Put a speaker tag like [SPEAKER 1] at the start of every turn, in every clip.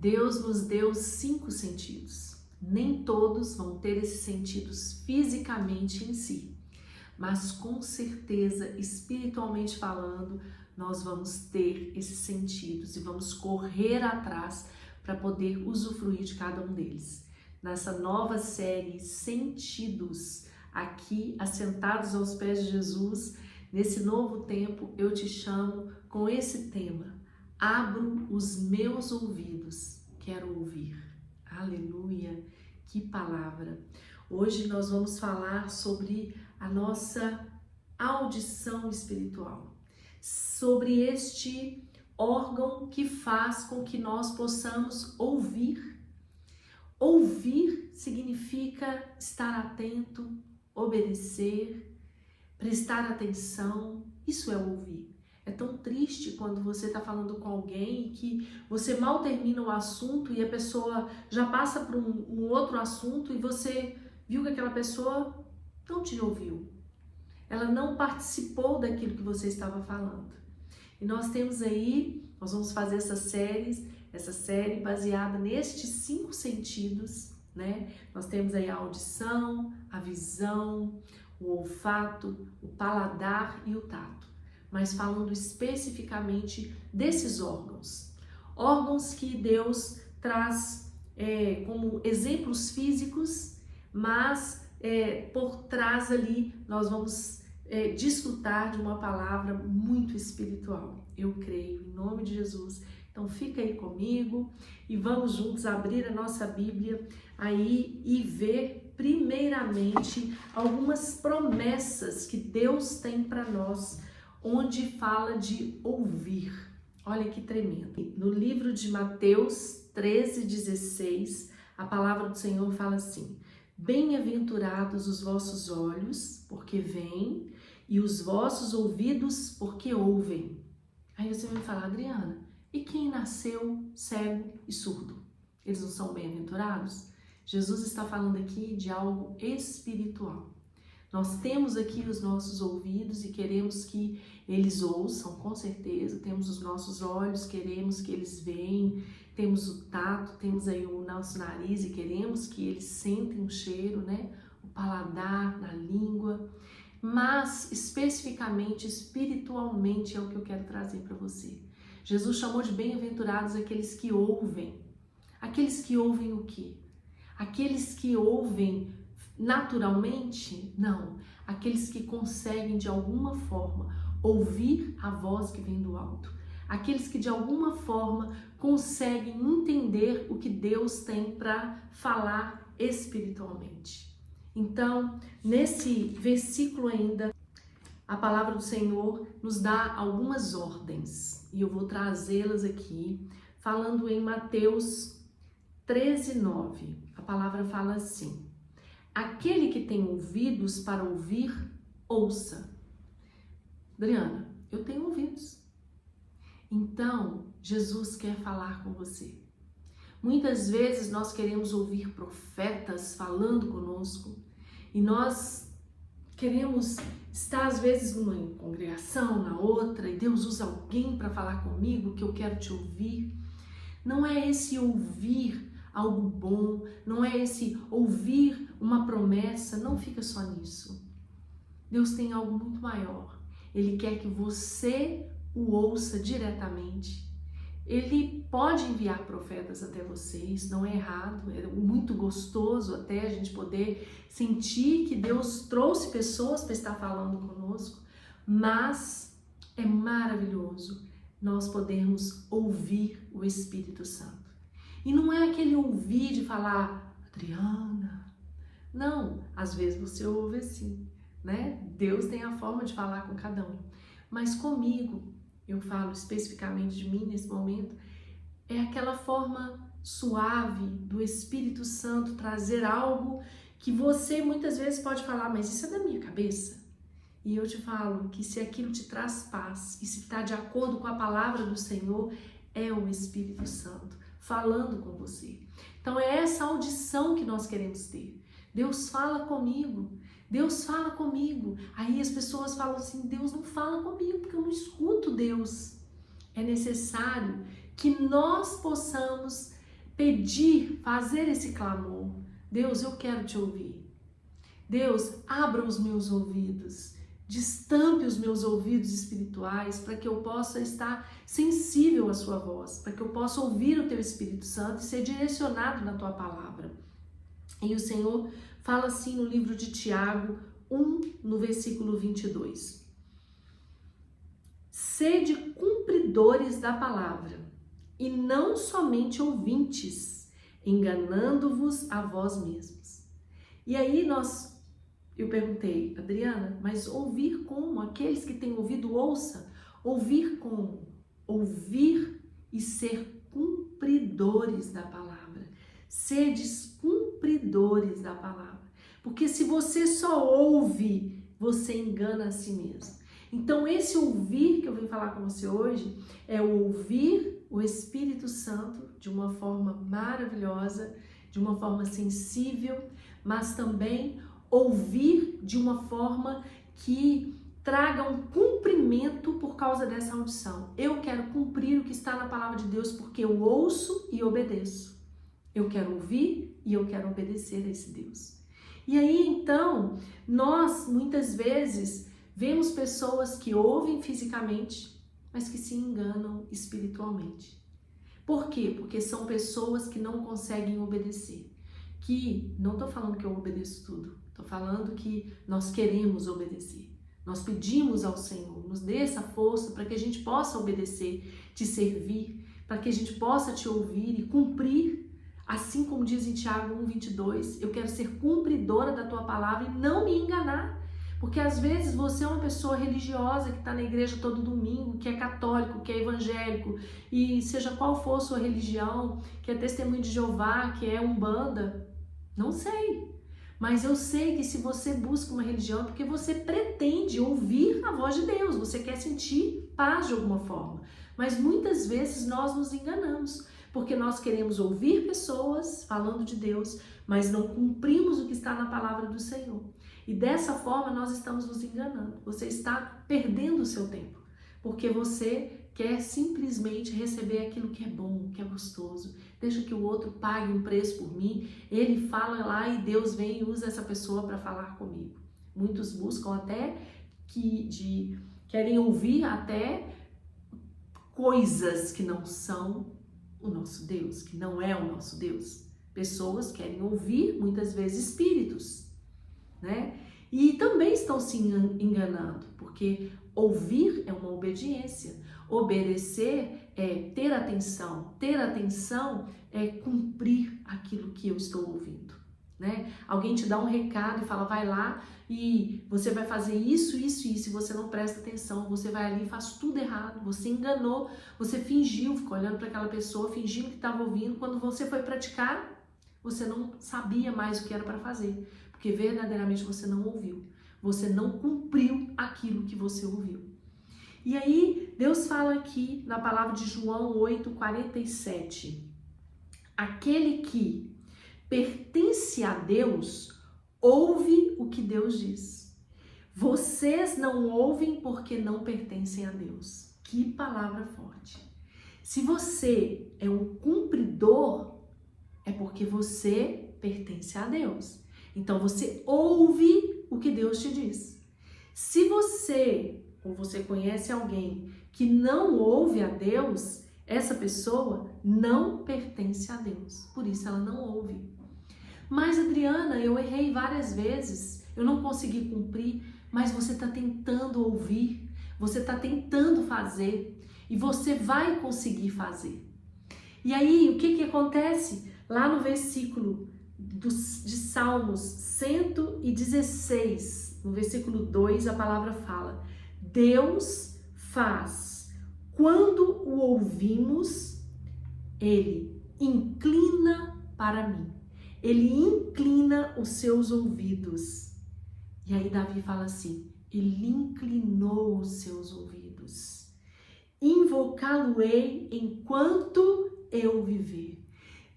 [SPEAKER 1] Deus nos deu 5 sentidos. Nem todos vão ter esses sentidos fisicamente em si, mas com certeza, espiritualmente falando, nós vamos ter esses sentidos e vamos correr atrás para poder usufruir de cada um deles. Nessa nova série Sentidos, aqui assentados aos pés de Jesus, nesse novo tempo eu te chamo com esse tema: abro os meus ouvidos, quero ouvir. Aleluia, que palavra! Hoje nós vamos falar sobre a nossa audição espiritual, sobre este órgão que faz com que nós possamos ouvir. Ouvir significa estar atento, obedecer, prestar atenção. Isso é ouvir. É tão triste quando você está falando com alguém que você mal termina o assunto e a pessoa já passa para um outro assunto e você viu que aquela pessoa não te ouviu. Ela não participou daquilo que você estava falando. E nós vamos fazer essa série baseada nestes 5 sentidos, né? Nós temos aí a audição, a visão, o olfato, o paladar e o tato. Mas falando especificamente desses órgãos. Órgãos que Deus traz como exemplos físicos, mas por trás ali nós vamos desfrutar de uma palavra muito espiritual. Eu creio, em nome de Jesus. Então fica aí comigo e vamos juntos abrir a nossa Bíblia aí e ver primeiramente algumas promessas que Deus tem para nós, onde fala de ouvir. Olha que tremendo. No livro de Mateus 13:16, a palavra do Senhor fala assim: bem-aventurados os vossos olhos, porque veem, e os vossos ouvidos, porque ouvem. Aí você vai me falar: Adriana, e quem nasceu cego e surdo? Eles não são bem-aventurados? Jesus está falando aqui de algo espiritual. Nós temos aqui os nossos ouvidos e queremos que eles ouçam, com certeza. Temos os nossos olhos, queremos que eles veem. Temos o tato, temos aí o nosso nariz e queremos que eles sentem o cheiro, né? O paladar na língua. Mas, especificamente, espiritualmente, é o que eu quero trazer para você. Jesus chamou de bem-aventurados aqueles que ouvem. Aqueles que ouvem o quê? Aqueles que ouvem naturalmente? Não. Aqueles que conseguem, de alguma forma, ouvir a voz que vem do alto. Aqueles que, de alguma forma, conseguem entender o que Deus tem para falar espiritualmente. Então, nesse versículo ainda, a palavra do Senhor nos dá algumas ordens. E eu vou trazê-las aqui, falando em Mateus 13:9. A palavra fala assim: aquele que tem ouvidos para ouvir, ouça. Adriana, eu tenho ouvidos. Então, Jesus quer falar com você. Muitas vezes nós queremos ouvir profetas falando conosco e nós queremos estar às vezes numa congregação, na outra, e Deus usa alguém para falar comigo que eu quero te ouvir. Não é esse ouvir algo bom, não é esse ouvir uma promessa, não fica só nisso. Deus tem algo muito maior. Ele quer que você o ouça diretamente. Ele pode enviar profetas até vocês, não é errado, é muito gostoso até a gente poder sentir que Deus trouxe pessoas para estar falando conosco, mas é maravilhoso nós podermos ouvir o Espírito Santo. E não é aquele ouvir de falar, Adriana, não, às vezes você ouve assim, né? Deus tem a forma de falar com cada um, mas comigo, eu falo especificamente de mim nesse momento, é aquela forma suave do Espírito Santo trazer algo que você muitas vezes pode falar, mas isso é da minha cabeça. E eu te falo que se aquilo te traz paz e se está de acordo com a palavra do Senhor, é o Espírito Santo falando com você. Então é essa audição que nós queremos ter. Deus fala comigo. Deus fala comigo. Aí as pessoas falam assim, Deus não fala comigo porque eu não escuto Deus. É necessário que nós possamos pedir, fazer esse clamor. Deus, eu quero te ouvir. Deus, abra os meus ouvidos, destampe os meus ouvidos espirituais para que eu possa estar sensível à sua voz, para que eu possa ouvir o teu Espírito Santo e ser direcionado na tua palavra. E o Senhor fala assim no livro de Tiago 1, no versículo 22. Sede cumpridores da palavra, e não somente ouvintes, enganando-vos a vós mesmos. E aí eu perguntei, Adriana, mas ouvir como? Aqueles que têm ouvido, ouça. Ouvir como? Ouvir e ser cumpridores da palavra. Sedes cumpridores da palavra. Porque se você só ouve, você engana a si mesmo. Então esse ouvir que eu vim falar com você hoje é o ouvir o Espírito Santo de uma forma maravilhosa, de uma forma sensível, mas também ouvir de uma forma que traga um cumprimento por causa dessa audição. Eu quero cumprir o que está na palavra de Deus porque eu ouço e obedeço. Eu quero ouvir e eu quero obedecer a esse Deus. E aí, então, nós muitas vezes vemos pessoas que ouvem fisicamente, mas que se enganam espiritualmente. Por quê? Porque são pessoas que não conseguem obedecer. Não estou falando que eu obedeço tudo, estou falando que nós queremos obedecer. Nós pedimos ao Senhor, nos dê essa força para que a gente possa obedecer, te servir, para que a gente possa te ouvir e cumprir, assim como diz em Tiago 1:22, eu quero ser cumpridora da tua palavra e não me enganar. Porque às vezes você é uma pessoa religiosa que está na igreja todo domingo, que é católico, que é evangélico, e seja qual for a sua religião, que é testemunho de Jeová, que é umbanda, não sei. Mas eu sei que se você busca uma religião é porque você pretende ouvir a voz de Deus, você quer sentir paz de alguma forma. Mas muitas vezes nós nos enganamos, porque nós queremos ouvir pessoas falando de Deus, mas não cumprimos o que está na palavra do Senhor. E dessa forma nós estamos nos enganando. Você está perdendo o seu tempo, porque você quer simplesmente receber aquilo que é bom, que é gostoso. Deixa que o outro pague um preço por mim. Ele fala lá e Deus vem e usa essa pessoa para falar comigo. Muitos buscam até querem ouvir até coisas que não são o nosso Deus, que não é o nosso Deus. Pessoas querem ouvir muitas vezes espíritos, né? E também estão se enganando, porque ouvir é uma obediência, obedecer é ter atenção é cumprir aquilo que eu estou ouvindo, né? Alguém te dá um recado e fala, vai lá e você vai fazer isso, isso, isso, e você não presta atenção, você vai ali e faz tudo errado, você enganou, você fingiu, ficou olhando para aquela pessoa, fingindo que estava ouvindo, quando você foi praticar, você não sabia mais o que era para fazer. Porque verdadeiramente você não ouviu, você não cumpriu aquilo que você ouviu. E aí, Deus fala aqui na palavra de João 8:47, aquele que pertence a Deus, ouve o que Deus diz. Vocês não ouvem porque não pertencem a Deus. Que palavra forte. Se você é um cumpridor, é porque você pertence a Deus. Então você ouve o que Deus te diz. Se você ou você conhece alguém que não ouve a Deus, essa pessoa não pertence a Deus. Por isso ela não ouve. Mas Adriana, eu errei várias vezes, eu não consegui cumprir, mas você está tentando ouvir, você está tentando fazer e você vai conseguir fazer. E aí o que acontece? Lá no versículo de Salmos 116, no versículo 2, a palavra fala: Deus faz, quando o ouvimos, Ele inclina para mim. Ele inclina os seus ouvidos. E aí Davi fala assim, Ele inclinou os seus ouvidos. Invocá-lo-ei enquanto eu viver.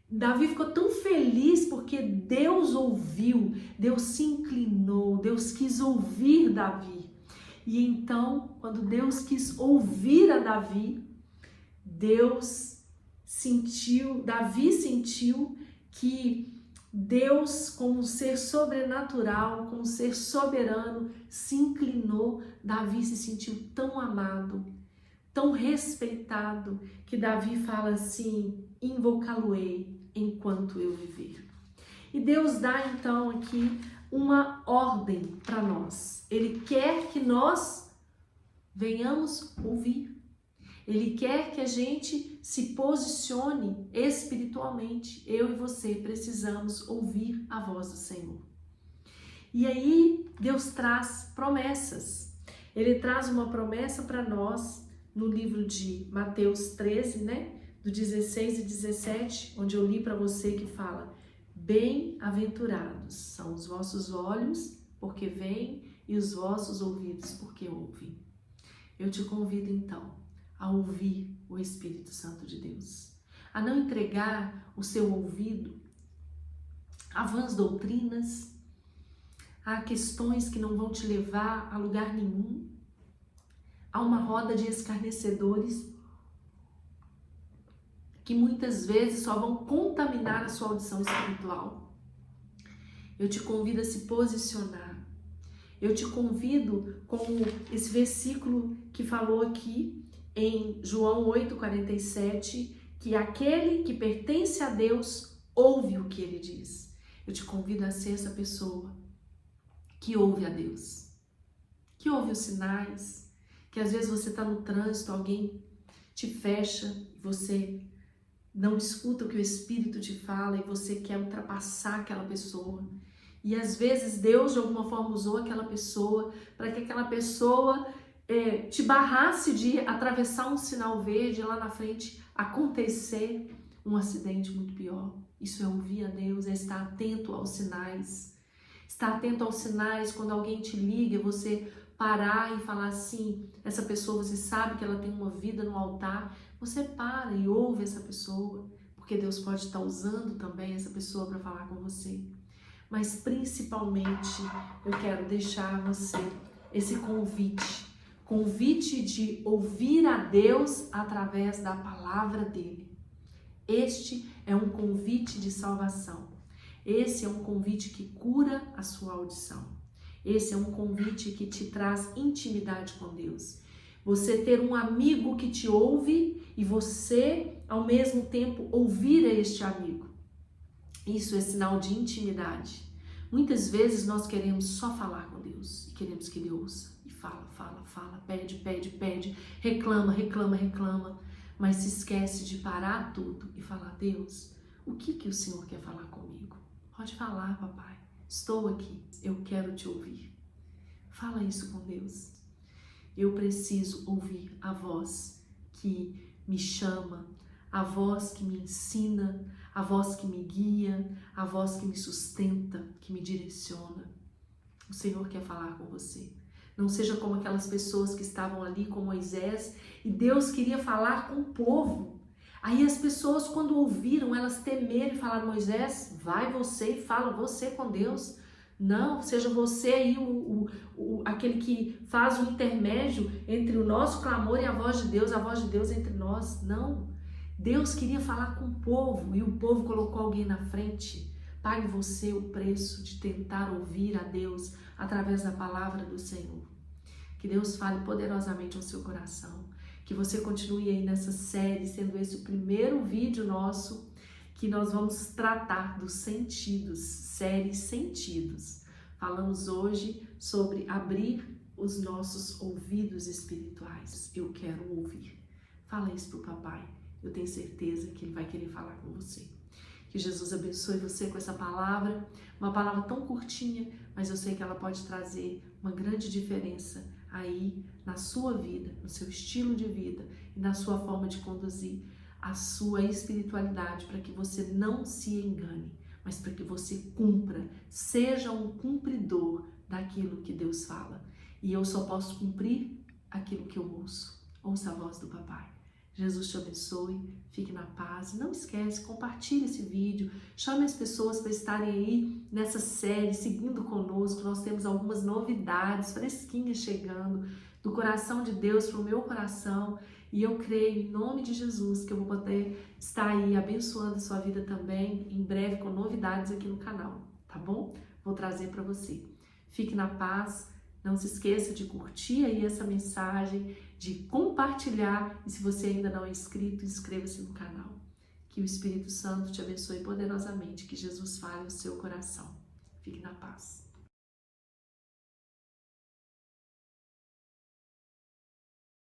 [SPEAKER 1] Davi ficou tão feliz porque Deus ouviu, Deus se inclinou, Deus quis ouvir Davi. E então, quando Deus quis ouvir a Davi, Deus se Davi sentiu que Deus, como um ser sobrenatural, como um ser soberano, se inclinou. Davi se sentiu tão amado, tão respeitado, que Davi fala assim: invocá-lo-ei enquanto eu viver. E Deus dá então aqui uma ordem para nós. Ele quer que nós venhamos ouvir. Ele quer que a gente se posicione espiritualmente. Eu e você precisamos ouvir a voz do Senhor. E aí Deus traz promessas. Ele traz uma promessa para nós no livro de Mateus 13, do 16 e 17, onde eu li para você, que fala: bem-aventurados são os vossos olhos, porque veem, e os vossos ouvidos, porque ouvem. Eu te convido então a ouvir o Espírito Santo de Deus, a não entregar o seu ouvido a vãs doutrinas, a questões que não vão te levar a lugar nenhum, a uma roda de escarnecedores que muitas vezes só vão contaminar a sua audição espiritual. Eu te convido a se posicionar. Eu te convido, como esse versículo que falou aqui em João 8,47, que aquele que pertence a Deus ouve o que ele diz. Eu te convido a ser essa pessoa que ouve a Deus, que ouve os sinais, que às vezes você está no trânsito, alguém te fecha, você não escuta o que o Espírito te fala e você quer ultrapassar aquela pessoa. E às vezes Deus de alguma forma usou aquela pessoa para que aquela pessoa te barrasse de atravessar um sinal verde e lá na frente acontecer um acidente muito pior. Isso é ouvir a Deus, é estar atento aos sinais. Estar atento aos sinais, quando alguém te liga, você parar e falar assim: essa pessoa, você sabe que ela tem uma vida no altar, você para e ouve essa pessoa, porque Deus pode estar usando também essa pessoa para falar com você. Mas principalmente eu quero deixar a você esse convite de ouvir a Deus através da palavra dele. Este é um convite de salvação. Esse é um convite que cura a sua audição. Esse é um convite que te traz intimidade com Deus. Você ter um amigo que te ouve e você, ao mesmo tempo, ouvir este amigo. Isso é sinal de intimidade. Muitas vezes nós queremos só falar com Deus e queremos que Ele ouça. E fala, pede, reclama, mas se esquece de parar tudo e falar: Deus, o que o Senhor quer falar comigo? Pode falar, papai. Estou aqui, eu quero te ouvir. Fala isso com Deus. Eu preciso ouvir a voz que me chama, a voz que me ensina, a voz que me guia, a voz que me sustenta, que me direciona. O Senhor quer falar com você. Não seja como aquelas pessoas que estavam ali com Moisés e Deus queria falar com o povo. Aí as pessoas, quando ouviram, elas temeram e falaram: Moisés, vai você e fala você com Deus. Não, seja você aí aquele que faz o intermédio entre o nosso clamor e a voz de Deus entre nós. Não, Deus queria falar com o povo e o povo colocou alguém na frente. Pague você o preço de tentar ouvir a Deus através da palavra do Senhor. Que Deus fale poderosamente ao seu coração. Que você continue aí nessa série, sendo esse o primeiro vídeo nosso, que nós vamos tratar dos sentidos, série Sentidos. Falamos hoje sobre abrir os nossos ouvidos espirituais. Eu quero ouvir. Fala isso pro papai. Eu tenho certeza que ele vai querer falar com você. Que Jesus abençoe você com essa palavra, uma palavra tão curtinha, mas eu sei que ela pode trazer uma grande diferença aí na sua vida, no seu estilo de vida e na sua forma de conduzir a sua espiritualidade, para que você não se engane, mas para que você cumpra, seja um cumpridor daquilo que Deus fala. E eu só posso cumprir aquilo que eu ouço. Ouça a voz do papai. Jesus te abençoe, fique na paz. Não esquece, compartilhe esse vídeo, chame as pessoas para estarem aí nessa série, seguindo conosco. Nós temos algumas novidades fresquinhas chegando do coração de Deus para o meu coração. E eu creio, em nome de Jesus, que eu vou poder estar aí abençoando a sua vida também, em breve com novidades aqui no canal, tá bom? Vou trazer para você. Fique na paz, não se esqueça de curtir aí essa mensagem, de compartilhar, e se você ainda não é inscrito, inscreva-se no canal. Que o Espírito Santo te abençoe poderosamente, que Jesus fale no seu coração. Fique na paz.